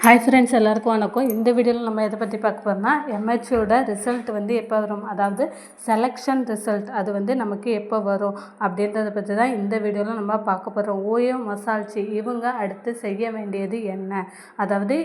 Hi friends, எல்லாருக்கும் வணக்கம். இந்த வீடியோவில் நம்ம எதை பற்றி பார்க்க போகிறோம்னா, எம்ஹெச்ஓட ரிசல்ட் வந்து எப்போ வரும், அதாவது செலெக்ஷன் ரிசல்ட் அது வந்து நமக்கு எப்போ வரும் அப்படின்றத பற்றி தான் இந்த வீடியோவில் நம்ம பார்க்க போகிறோம். ஓயோ மசால்ச்சி இவங்க அடுத்து செய்ய வேண்டியது என்ன, அதாவது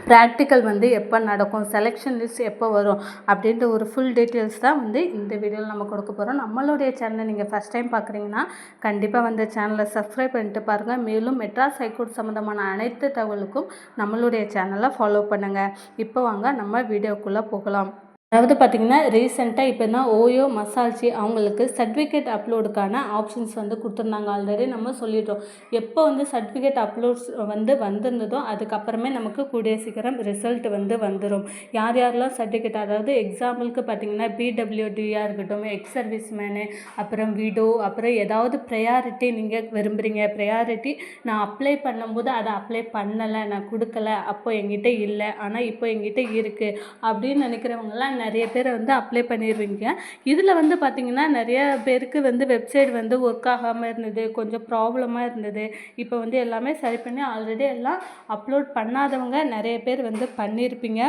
ப்ராக்டிக்கல் வந்து எப்போ நடக்கும், செலெக்ஷன் லிஸ்ட் எப்போ வரும் அப்படின்ற ஒரு ஃபுல் டீட்டெயில்ஸ் தான் வந்து இந்த வீடியோவில் நம்ம கொடுக்க போகிறோம். நம்மளுடைய சேனலை நீங்கள் ஃபஸ்ட் டைம் பார்க்குறீங்கன்னா கண்டிப்பாக வந்து சேனலை சப்ஸ்கிரைப் பண்ணிட்டு பாருங்கள். மேலும் மெட்ராஸ் ஹைகோர்ட் சம்மந்தமான அனைத்து தகவலுக்கும் நம்மளுடைய சேனலை ஃபாலோ பண்ணுங்கள். இப்போ வாங்க நம்ம வீடியோக்குள்ளே போகலாம். அதாவது பார்த்திங்கன்னா ரீசெண்டாக இப்போ தான் ஓயோ மசால்ச்சி அவங்களுக்கு சர்டிஃபிகேட் அப்லோடுக்கான ஆப்ஷன்ஸ் வந்து கொடுத்துருந்தாங்க. ஆல்ரெடி நம்ம சொல்லிட்டோம். எப்போ வந்து சர்டிஃபிகேட் அப்லோட்ஸ் வந்து வந்திருந்ததோ அதுக்கப்புறமே நமக்கு கூடிய சீக்கிரம் ரிசல்ட் வந்து வந்துடும். யார் யாரெல்லாம் சர்டிஃபிகேட், அதாவது எக்ஸாம்பிளுக்கு பார்த்திங்கன்னா பிடபிள்யூடியாக இருக்கட்டும், எக்ஸ் சர்வீஸ் மேனு, அப்புறம் விடோ, அப்புறம் ஏதாவது ப்ரையாரிட்டி நீங்கள் விரும்புகிறீங்க, ப்ரையாரிட்டி நான் அப்ளை பண்ணும்போது அதை அப்ளை பண்ணலை, நான் கொடுக்கல, அப்போ எங்கிட்ட இல்லை, ஆனால் இப்போ எங்கிட்ட இருக்குது அப்படின்னு நினைக்கிறவங்களாம் நிறைய பேர் வந்து அப்ளை பண்ணிடுவீங்க. இதில் வந்து பார்த்திங்கன்னா நிறைய பேருக்கு வந்து வெப்சைட் வந்து ஒர்க் ஆகாமல் இருந்தது, கொஞ்சம் ப்ராப்ளமாக இருந்தது. இப்போ வந்து எல்லாமே சரி பண்ணி ஆல்ரெடி எல்லாம் அப்லோட் பண்ணாதவங்க நிறைய பேர் வந்து பண்ணியிருப்பீங்க.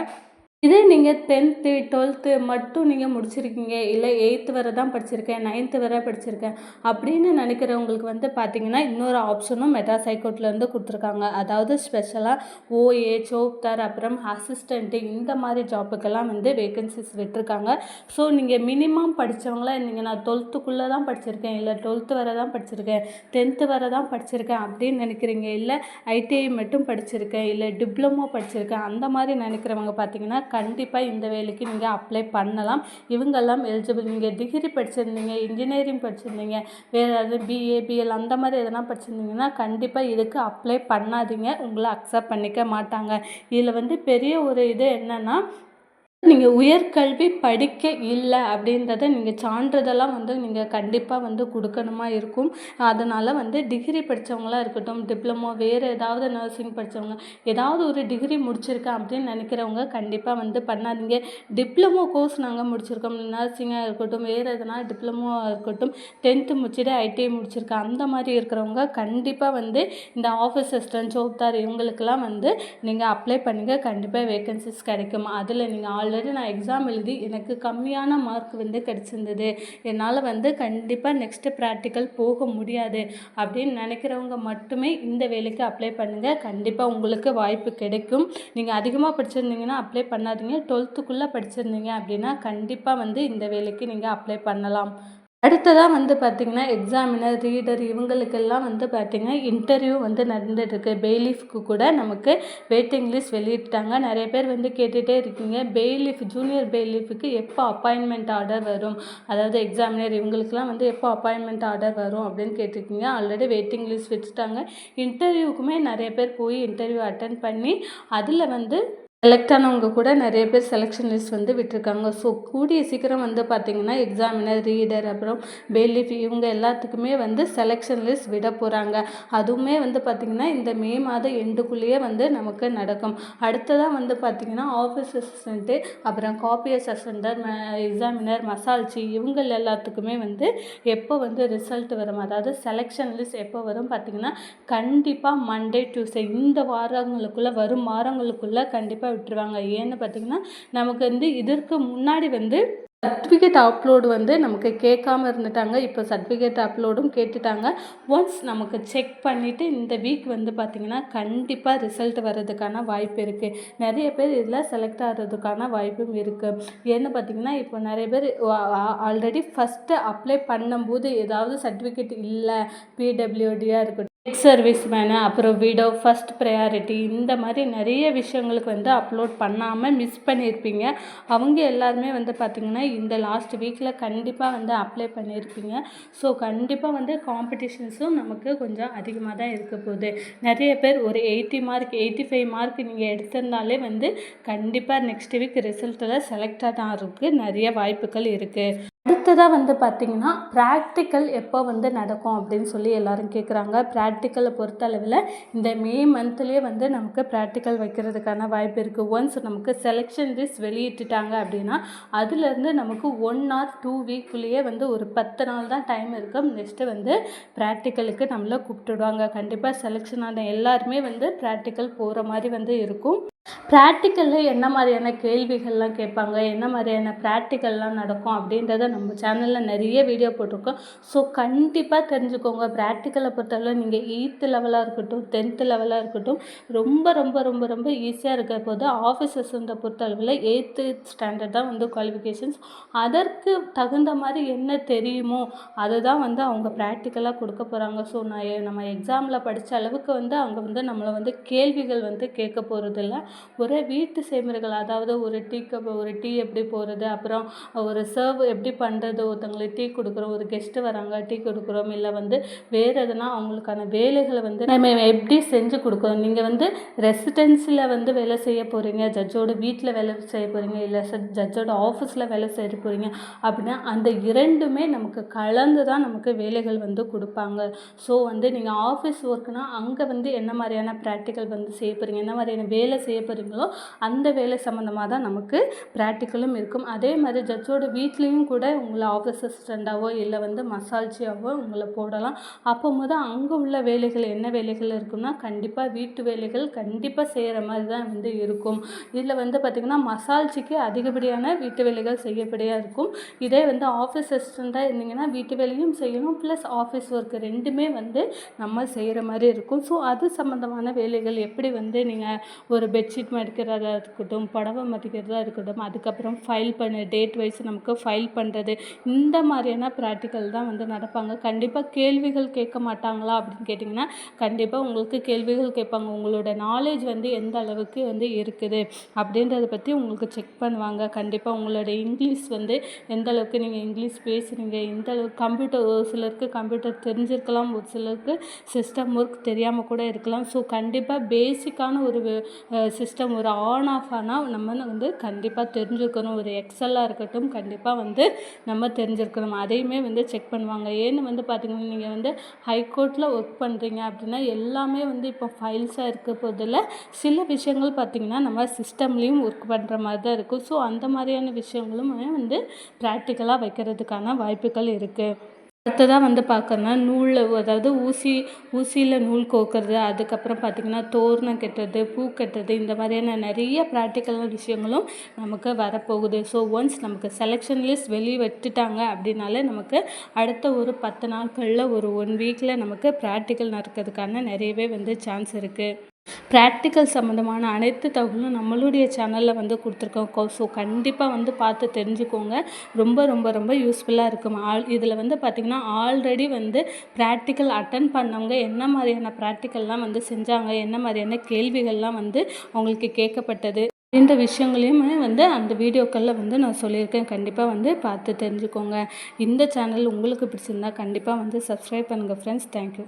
இதே நீங்கள் 10th 12th மட்டும் நீங்கள் முடிச்சிருக்கீங்க, இல்லை 8th வரை தான் படிச்சிருக்கேன், 9th வரை படிச்சிருக்கேன் அப்படின்னு நினைக்கிறவங்களுக்கு வந்து பார்த்திங்கன்னா இன்னொரு ஆப்ஷனும் மெட்ராஸ் ஹைகோர்ட்லேருந்து கொடுத்துருக்காங்க. அதாவது ஸ்பெஷலாக ஓஏ, சோப்தார், அப்புறம் அசிஸ்டண்ட்டு இந்த மாதிரி ஜாப்புக்கெல்லாம் வந்து வேகன்சிஸ் விட்டுருக்காங்க. ஸோ நீங்கள் மினிமம் படித்தவங்களா நீங்கள் நான் 12th தான் படிச்சிருக்கேன், இல்லை 12th வரை தான் படிச்சிருக்கேன், 10th வரை தான் படிச்சிருக்கேன் அப்படின்னு நினைக்கிறீங்க, இல்லை ஐடிஐ மட்டும் படிச்சிருக்கேன், இல்லை டிப்ளமோ படிச்சிருக்கேன், அந்த மாதிரி நினைக்கிறவங்க பார்த்திங்கன்னா கண்டிப்பாக இந்த வேலைக்கு நீங்கள் அப்ளை பண்ணலாம். இவங்கெல்லாம் எலிஜிபிள். நீங்கள் டிகிரி படிச்சிருந்தீங்க, இன்ஜினியரிங் படிச்சிருந்தீங்க, வேறு ஏதாவது பிஏ பிஎல் அந்த மாதிரி எதனா படிச்சிருந்தீங்கன்னா கண்டிப்பாக இதுக்கு அப்ளை பண்ணாதீங்க, உங்களை அக்செப்ட் பண்ணிக்க மாட்டாங்க. இதில் வந்து பெரிய ஒரு இது என்னென்னா, நீங்கள் உயர்கல்வி படிக்க இல்லை அப்படின்றத நீங்கள் சான்றிதழெல்லாம் வந்து நீங்கள் கண்டிப்பாக வந்து கொடுக்கணுமா இருக்கும். அதனால் வந்து டிகிரி படித்தவங்களாம் இருக்கட்டும், டிப்ளமோ, வேறு ஏதாவது நர்சிங் படித்தவங்க, ஏதாவது ஒரு டிகிரி முடிச்சிருக்கேன் அப்படின்னு நினைக்கிறவங்க கண்டிப்பாக வந்து பண்ணாதீங்க. டிப்ளமோ கோர்ஸ் நாங்கள் முடிச்சிருக்கோம், நர்சிங்காக இருக்கட்டும், வேறு எதனா டிப்ளமோ இருக்கட்டும், 10th முடிச்சுட்டு ஐடிஐ முடிச்சிருக்கேன் அந்த மாதிரி இருக்கிறவங்க கண்டிப்பாக வந்து இந்த ஆஃபீஸ் அசிஸ்டன்ட், சோப்தார் இவங்களுக்கெல்லாம் வந்து நீங்கள் அப்ளை பண்ணுங்கள். கண்டிப்பாக வேகன்சிஸ் கிடைக்கும். அதில் நீங்கள் ஆல்ரெடி நான் எக்ஸாம் எழுதி எனக்கு கம்மியான மார்க் வந்து கிடச்சிருந்தது, என்னால் வந்து கண்டிப்பாக நெக்ஸ்ட்டு ப்ராக்டிக்கல் போக முடியாது அப்படின்னு நினைக்கிறவங்க மட்டுமே இந்த வேலைக்கு அப்ளை பண்ணுங்கள். கண்டிப்பாக உங்களுக்கு வாய்ப்பு கிடைக்கும். நீங்கள் அதிகமாக படிச்சிருந்தீங்கன்னா அப்ளை பண்ணாதீங்க. 12th படிச்சிருந்தீங்க அப்படின்னா கண்டிப்பாக வந்து இந்த வேலைக்கு நீங்கள் அப்ளை பண்ணலாம். அடுத்ததாக வந்து பார்த்திங்கன்னா எக்ஸாமினர், ரீடர் இவங்களுக்கெல்லாம் வந்து பார்த்திங்கன்னா இன்டர்வியூ வந்து நடந்துட்டுருக்கு. பெய்லீஃப்க்கு கூட நமக்கு வெயிட்டிங் லிஸ்ட் வெளியிட்டாங்க. நிறைய பேர் வந்து கேட்டுகிட்டே இருக்கீங்க, பெய்லீஃப், ஜூனியர் பெய்லீஃபுக்கு எப்போ அப்பாயின்மெண்ட் ஆர்டர் வரும், அதாவது எக்ஸாமினர் இவங்களுக்கெல்லாம் வந்து எப்போ அப்பாயின்மெண்ட் ஆர்டர் வரும் அப்படின்னு கேட்டிருக்கீங்க. ஆல்ரெடி வெயிட்டிங் லிஸ்ட் வச்சுட்டாங்க. இன்டர்வியூக்குமே நிறைய பேர் போய் இன்டர்வியூ அட்டன் பண்ணி அதில் வந்து செலக்ட் ஆனவங்க கூட நிறைய பேர் செலெக்ஷன் லிஸ்ட் வந்து விட்டுருக்காங்க. ஸோ கூடிய சீக்கிரம் வந்து பார்த்திங்கன்னா எக்ஸாமினர், ரீடர், அப்புறம் பெய்லீஃப் இவங்க எல்லாத்துக்குமே வந்து செலெக்ஷன் லிஸ்ட் விட போகிறாங்க. அதுவுமே வந்து பார்த்திங்கன்னா இந்த மே மாதம் எண்டுக்குள்ளேயே வந்து நமக்கு நடக்கும். அடுத்ததாக வந்து பார்த்திங்கன்னா ஆஃபீஸ் அசிஸ்டண்ட்டு, அப்புறம் காப்பி அசிஸ்டன்ட், எக்ஸாமினர், மசால்ச்சி இவங்க எல்லாத்துக்குமே வந்து எப்போ வந்து ரிசல்ட் வரும், அதாவது செலெக்ஷன் லிஸ்ட் எப்போ வரும் பார்த்திங்கன்னா கண்டிப்பாக மண்டே, டியூஸ்டே இந்த வாரங்களுக்குள்ளே, வரும் வாரங்களுக்குள்ளே கண்டிப்பாக விட்டுருவாங்க. ஏன்னு பார்த்திங்கன்னா நமக்கு வந்து இதற்கு முன்னாடி வந்து சர்டிஃபிகேட் அப்லோடு வந்து நமக்கு கேட்காம இருந்துட்டாங்க. இப்போ சர்டிஃபிகேட் அப்லோடும் கேட்டுட்டாங்க. ஒன்ஸ் நமக்கு செக் பண்ணிவிட்டு இந்த வீக் வந்து பார்த்திங்கன்னா கண்டிப்பாக ரிசல்ட் வர்றதுக்கான வாய்ப்பு இருக்குது. நிறைய பேர் இதில் செலக்ட் ஆகிறதுக்கான வாய்ப்பும் இருக்குது. ஏன்னு பார்த்திங்கன்னா இப்போ நிறைய பேர் ஆல்ரெடி ஃபஸ்ட்டு அப்ளை பண்ணும்போது ஏதாவது சர்டிஃபிகேட் இல்லை, பிடபிள்யூடியாக இருக்கட்டும், எக்ஸ் சர்வீஸ் மேனு, அப்புறம் விடோ, ஃபஸ்ட் ப்ரையாரிட்டி இந்த மாதிரி நிறைய விஷயங்களுக்கு வந்து அப்லோட் பண்ணாமல் மிஸ் பண்ணியிருப்பீங்க. அவங்க எல்லாருமே வந்து பார்த்திங்கன்னா இந்த லாஸ்ட் வீக்கில் கண்டிப்பாக வந்து அப்ளை பண்ணியிருப்பீங்க. ஸோ கண்டிப்பாக வந்து காம்படிஷன்ஸும் நமக்கு கொஞ்சம் அதிகமாக தான் இருக்க போகுது. நிறைய பேர் ஒரு 80 மார்க் 85 மார்க் நீங்கள் எடுத்திருந்தாலே வந்து கண்டிப்பாக நெக்ஸ்ட் வீக் ரிசல்ட்டில் செலக்ட் ஆகிறதுக்கு நிறைய வாய்ப்புகள் இருக்குது. அடுத்ததாக வந்து பார்த்திங்கன்னா ப்ராக்டிக்கல் எப்போ வந்து நடக்கும் அப்படின்னு சொல்லி எல்லோரும் கேட்குறாங்க. ப்ராக்டிக்கலை பொறுத்தளவில் இந்த மே மந்த்லேயே வந்து நமக்கு ப்ராக்டிக்கல் வைக்கிறதுக்கான வாய்ப்பு இருக்குது. ஒன்ஸ் நமக்கு செலெக்ஷன் லிஸ்ட் வெளியிட்டுட்டாங்க அப்படின்னா அதுலேருந்து நமக்கு 1 or 2 வீக்குள்ளேயே வந்து ஒரு 10 நாள் தான் டைம் இருக்கும். நெக்ஸ்ட்டு வந்து ப்ராக்டிக்கலுக்கு நம்மளை கூப்பிட்டுடுவாங்க. கண்டிப்பாக செலெக்ஷன் ஆன எல்லாருமே வந்து ப்ராக்டிக்கல் போகிற மாதிரி வந்து இருக்கும். ப்ராக்டிக்கலில் என்ன மாதிரியான கேள்விகள்லாம் கேட்பாங்க, என்ன மாதிரியான ப்ராக்டிக்கல்லாம் நடக்கும் அப்படின்றத நம்ம சேனலில் நிறைய வீடியோ போட்டிருக்கோம். ஸோ கண்டிப்பாக தெரிஞ்சுக்கோங்க. ப்ராக்டிக்கலை பொறுத்தளவு நீங்கள் 8th லெவலாக இருக்கட்டும் 10th லெவலாக இருக்கட்டும் ரொம்ப ரொம்ப ரொம்ப ரொம்ப ஈஸியாக இருக்க போது. ஆஃபீஸர்ஸை பொறுத்தளவில் 8th ஸ்டாண்டர்ட் தான் வந்து குவாலிஃபிகேஷன்ஸ். அதற்கு தகுந்த மாதிரி என்ன தெரியுமோ அதை தான் வந்து அவங்க ப்ராக்டிக்கலாக கொடுக்க போகிறாங்க. ஸோ நம்ம எக்ஸாமில் படித்த அளவுக்கு வந்து அவங்க வந்து நம்மளை வந்து கேள்விகள் வந்து கேட்க போகிறதில்ல. ஒரு வீட்டு செய்முறைகள், அதாவது ஒரு டீ எப்படி போடுறது, அப்புறம் ஒரு சர்வ் எப்படி பண்ணுறது, ஒருத்தவங்களுக்கு டீ கொடுக்குறோம், ஒரு கெஸ்ட்டு வராங்க டீ கொடுக்குறோம், இல்லை வந்து வேறு எதுனா அவங்களுக்கான வேலைகளை வந்து நம்ம எப்படி செஞ்சு கொடுக்குறோம். நீங்கள் வந்து ரெசிடென்சியில் வந்து வேலை செய்ய போகிறீங்க, ஜட்ஜோட வீட்டில் வேலை செய்ய போகிறீங்க, இல்லை ஜட்ஜோட ஆஃபீஸில் வேலை செய்ய போகிறீங்க அப்படின்னா அந்த இரண்டுமே நமக்கு கலந்து தான் நமக்கு வேலைகள் வந்து கொடுப்பாங்க. ஸோ வந்து நீங்கள் ஆஃபீஸ் ஒர்க்னால் அங்கே வந்து என்ன மாதிரியான ப்ராக்டிக்கல் வந்து செய்ய போகிறீங்க, என்ன மாதிரியான வேலை செய்ய போகிறீங்களோ அந்த வேலை சம்மந்தமாக தான் நமக்கு ப்ராக்டிக்கலும் இருக்கும். அதே மாதிரி ஜட்ஜோட வீட்லேயும் கூட உங்களை ஆஃபீஸ் அசிஸ்டண்ட்டாவோ இல்லை வந்து மசால்ச்சியாவோ உங்களை போடலாம். அப்போது அங்கே உள்ள வேலைகள் என்ன வேலைகள் இருக்குன்னா கண்டிப்பாக வீட்டு வேலைகள் கண்டிப்பாக செய்கிற மாதிரி தான் வந்து இருக்கும். இதில் வந்து பார்த்திங்கன்னா மசால்ச்சிக்கு அதிகப்படியான வீட்டு வேலைகள் செய்யப்படியாக இருக்கும். இதே வந்து ஆஃபீஸ் அசிஸ்டண்ட்டாக இருந்தீங்கன்னா வீட்டு வேலையும் செய்யணும் ப்ளஸ் ஆஃபீஸ் ஒர்க் ரெண்டுமே வந்து நம்ம செய்கிற மாதிரி இருக்கும். ஸோ அது சம்மந்தமான வேலைகள் எப்படி வந்து நீங்கள் ஒரு பெட்ஷீட் மடிக்கிறதா இருக்கட்டும், புடவை மடிக்கிறதா இருக்கட்டும், அதுக்கப்புறம் ஃபைல் பண்ண டேட் வைஸ் நமக்கு ஃபைல் பண்ணுறது, இந்த மாதிரியான ப்ராக்டிக்கல் தான் வந்து நடப்பாங்க. கண்டிப்பாக கேள்விகள் கேட்க மாட்டாங்களா அப்படின்னு கேட்டிங்கன்னா கண்டிப்பாக உங்களுக்கு கேள்விகள் கேட்பாங்க. உங்களோட நாலேஜ் வந்து எந்த அளவுக்கு வந்து இருக்குது அப்படின்றத பற்றி உங்களுக்கு செக் பண்ணுவாங்க. கண்டிப்பாக உங்களோட இங்கிலீஷ் வந்து எந்த அளவுக்கு நீங்கள் இங்கிலீஷ் பேசுகிறீங்க, எந்த அளவுக்கு கம்ப்யூட்டர், ஒரு சிலருக்கு கம்ப்யூட்டர் தெரிஞ்சிருக்கலாம், ஒரு சிலருக்கு சிஸ்டம் ஒர்க் தெரியாமல் கூட இருக்கலாம். ஸோ கண்டிப்பாக பேசிக்கான ஒரு சிஸ்டம் ஒரு ஆன் ஆஃப் ஆனால் நம்ம வந்து கண்டிப்பாக தெரிஞ்சுக்கணும். ஒரு எக்ஸலாக இருக்கட்டும் கண்டிப்பாக வந்து நம்ம தெரிஞ்சிருக்கணும். அதையுமே வந்து செக் பண்ணுவாங்க. ஏன்னு வந்து பார்த்திங்கன்னா நீங்கள் வந்து ஹைகோர்ட்டில் ஒர்க் பண்ணுறீங்க அப்படின்னா எல்லாமே வந்து இப்போ ஃபைல்ஸாக இருக்க போதில் சில விஷயங்கள் பார்த்திங்கன்னா நம்ம சிஸ்டம்லேயும் ஒர்க் பண்ணுற மாதிரி தான் இருக்கும். ஸோ அந்த மாதிரியான விஷயங்களும் வந்து ப்ராக்டிக்கலாக வைக்கிறதுக்கான வாய்ப்புகள் இருக்குது. அடுத்ததாக வந்து பார்க்கணுன்னா நூல், அதாவது ஊசியில் நூல் கோர்க்கறது, அதுக்கப்புறம் பார்த்திங்கன்னா தோரணம் கட்டுறது, பூ கட்டுறது, இந்த மாதிரியான நிறைய ப்ராக்டிக்கலான விஷயங்களும் நமக்கு வரப்போகுது. ஸோ ஒன்ஸ் நமக்கு செலெக்ஷன் லிஸ்ட் வெளியே விட்டுட்டாங்க அப்படின்னாலே நமக்கு அடுத்த ஒரு 10 நாட்களில் ஒரு 1 வீக்கில் நமக்கு ப்ராக்டிக்கல் நடக்கிறதுக்கான நிறையவே வந்து சான்ஸ் இருக்குது. ப்ராக்டிக்கல் சம்மந்தமான அனைத்து தகவலும் நம்மளுடைய சேனலில் வந்து கொடுத்துருக்கோம். ஸோ கண்டிப்பாக வந்து பார்த்து தெரிஞ்சுக்கோங்க. ரொம்ப ரொம்ப ரொம்ப யூஸ்ஃபுல்லாக இருக்கும். இதில் வந்து பார்த்திங்கன்னா ஆல்ரெடி வந்து ப்ராக்டிக்கல் அட்டன் பண்ணவங்க என்ன மாதிரியான ப்ராக்டிக்கல்லாம் வந்து செஞ்சாங்க, என்ன மாதிரியான கேள்விகள்லாம் வந்து அவங்களுக்கு கேட்கப்பட்டது, இந்த விஷயங்களையுமே வந்து அந்த வீடியோக்களில் வந்து நான் சொல்லியிருக்கேன். கண்டிப்பாக வந்து பார்த்து தெரிஞ்சுக்கோங்க. இந்த சேனல் உங்களுக்கு பிடிச்சிருந்தா கண்டிப்பாக வந்து சப்ஸ்கிரைப் பண்ணுங்கள் ஃப்ரெண்ட்ஸ். தேங்க்யூ.